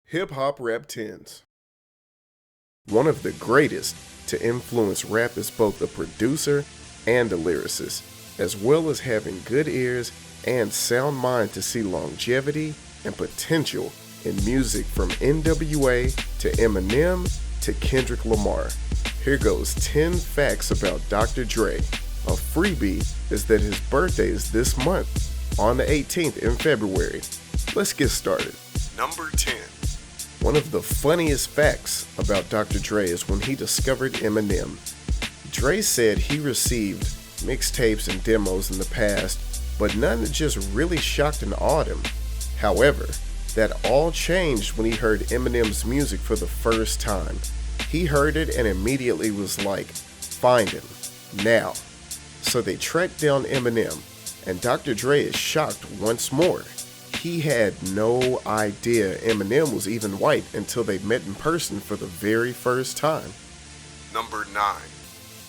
Hip Hop Rap 10s. One of the greatest to influence rap is both a producer and a lyricist, as well as having good ears and sound mind to see longevity and potential in music from NWA to Eminem to Kendrick Lamar. Here goes 10 facts about Dr. Dre. A freebie is that his birthday is this month, on the 18th in February. Let's get started. Number 10. One of the funniest facts about Dr. Dre is when he discovered Eminem. Dre said he received mixtapes and demos in the past, but none that just really shocked and awed him. However, that all changed when he heard Eminem's music for the first time. He heard it and immediately was like, find him, now. So they tracked down Eminem, and Dr. Dre is shocked once more. He had no idea Eminem was even white until they met in person for the very first time. Number 9.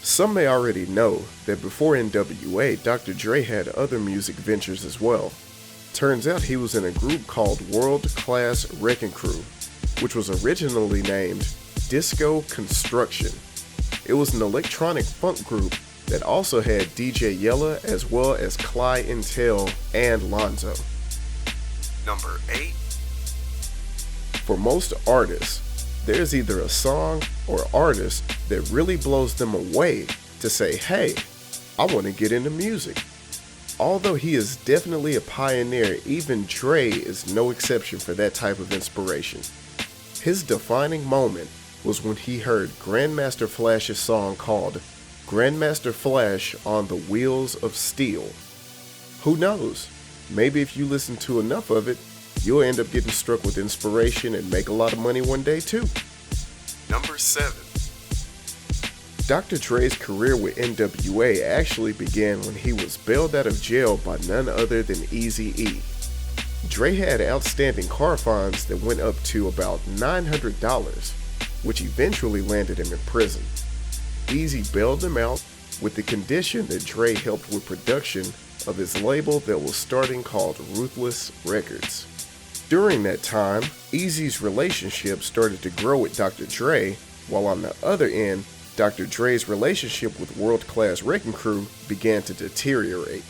Some may already know that before NWA, Dr. Dre had other music ventures as well. Turns out he was in a group called World Class Wrecking Crew, which was originally named Disco Construction. It was an electronic funk group that also had DJ Yella as well as Cly Intel and Lonzo. Number 8. For most artists, there's either a song or artist that really blows them away to say, hey, I want to get into music. Although he is definitely a pioneer, even Dre is no exception for that type of inspiration. His defining moment was when he heard Grandmaster Flash's song called Grandmaster Flash on the Wheels of Steel. Who knows? Maybe if you listen to enough of it, you'll end up getting struck with inspiration and make a lot of money one day too. Number 7. Dr. Dre's career with NWA actually began when he was bailed out of jail by none other than Eazy-e. Dre had outstanding car fines that went up to about $900, which eventually landed him in prison. Eazy bailed him out with the condition that Dre helped with production of his label that was starting called Ruthless Records. During that time, Eazy's relationship started to grow with Dr. Dre, while on the other end, Dr. Dre's relationship with World Class Wrecking Crew began to deteriorate.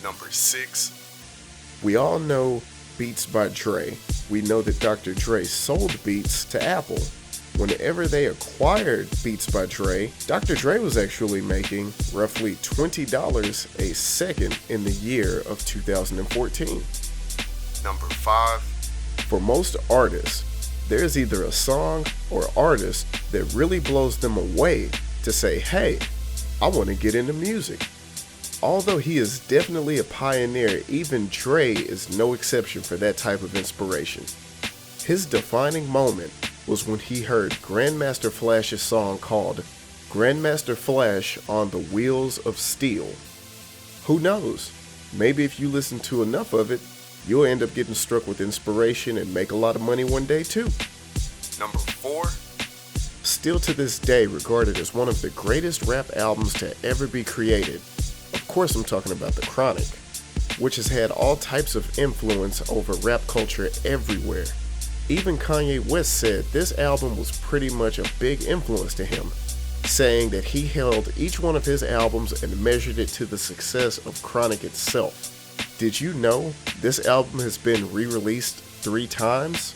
Number 6. We all know Beats by Dre. We know that Dr. Dre sold Beats to Apple. Whenever they acquired Beats by Dre, Dr. Dre was actually making roughly $20 a second in the year of 2014. Number 5. For most artists, there's either a song or artist that really blows them away to say, hey, I want to get into music. Although he is definitely a pioneer, even Dre is no exception for that type of inspiration. His defining moment was when he heard Grandmaster Flash's song called Grandmaster Flash on the Wheels of Steel. Who knows? Maybe if you listen to enough of it, you'll end up getting struck with inspiration and make a lot of money one day too. Number 4. Still to this day regarded as one of the greatest rap albums to ever be created. Of course I'm talking about The Chronic, which has had all types of influence over rap culture everywhere. Even Kanye West said this album was pretty much a big influence to him, saying that he held each one of his albums and measured it to the success of Chronic itself. Did you know this album has been re-released 3 times?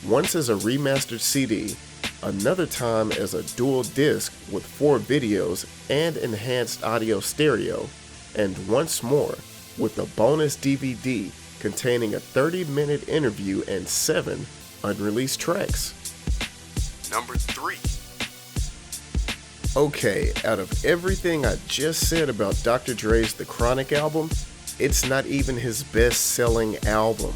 Once as a remastered CD, another time as a dual disc with 4 videos and enhanced audio stereo, and once more with a bonus DVD containing a 30-minute interview and 7 unreleased tracks. Number 3. Okay, out of everything I just said about Dr. Dre's The Chronic album, it's not even his best-selling album.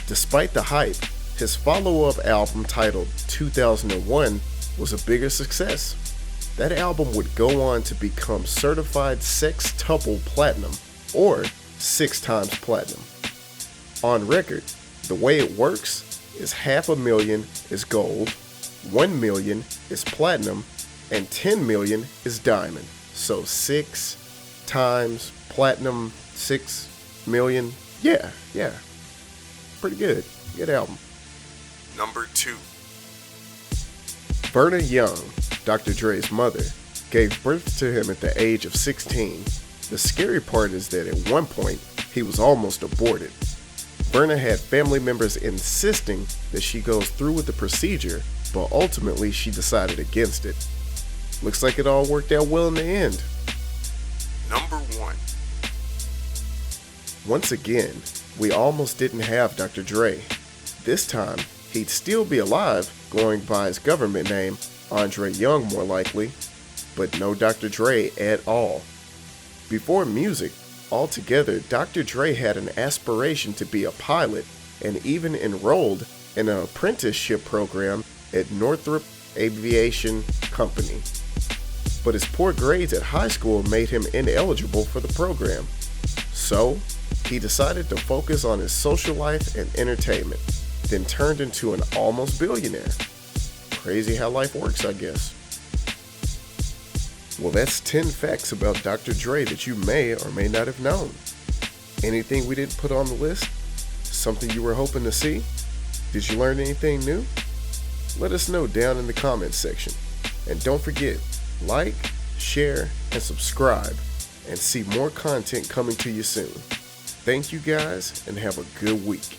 Despite the hype, his follow-up album titled 2001 was a bigger success. That album would go on to become certified sextuple platinum, or 6 times platinum. On record, the way it works is $500,000 is gold, $1 million is platinum, and $10 million is diamond. So 6 times platinum, 6 million. Yeah. Pretty good. Good album. Number 2. Verna Young, Dr. Dre's mother, gave birth to him at the age of 16. The scary part is that at one point, he was almost aborted. Verna had family members insisting that she goes through with the procedure, but ultimately she decided against it. Looks like it all worked out well in the end. Number 1. Once again, we almost didn't have Dr. Dre. This time, he'd still be alive, going by his government name, Andre Young more likely, but no Dr. Dre at all. Before music, altogether, Dr. Dre had an aspiration to be a pilot and even enrolled in an apprenticeship program at Northrop Aviation Company. But his poor grades at high school made him ineligible for the program. So, he decided to focus on his social life and entertainment, then turned into an almost billionaire. Crazy how life works, I guess. Well, that's 10 facts about Dr. Dre that you may or may not have known. Anything we didn't put on the list? Something you were hoping to see? Did you learn anything new? Let us know down in the comments section. And don't forget, like, share, and subscribe, and see more content coming to you soon. Thank you guys, and have a good week.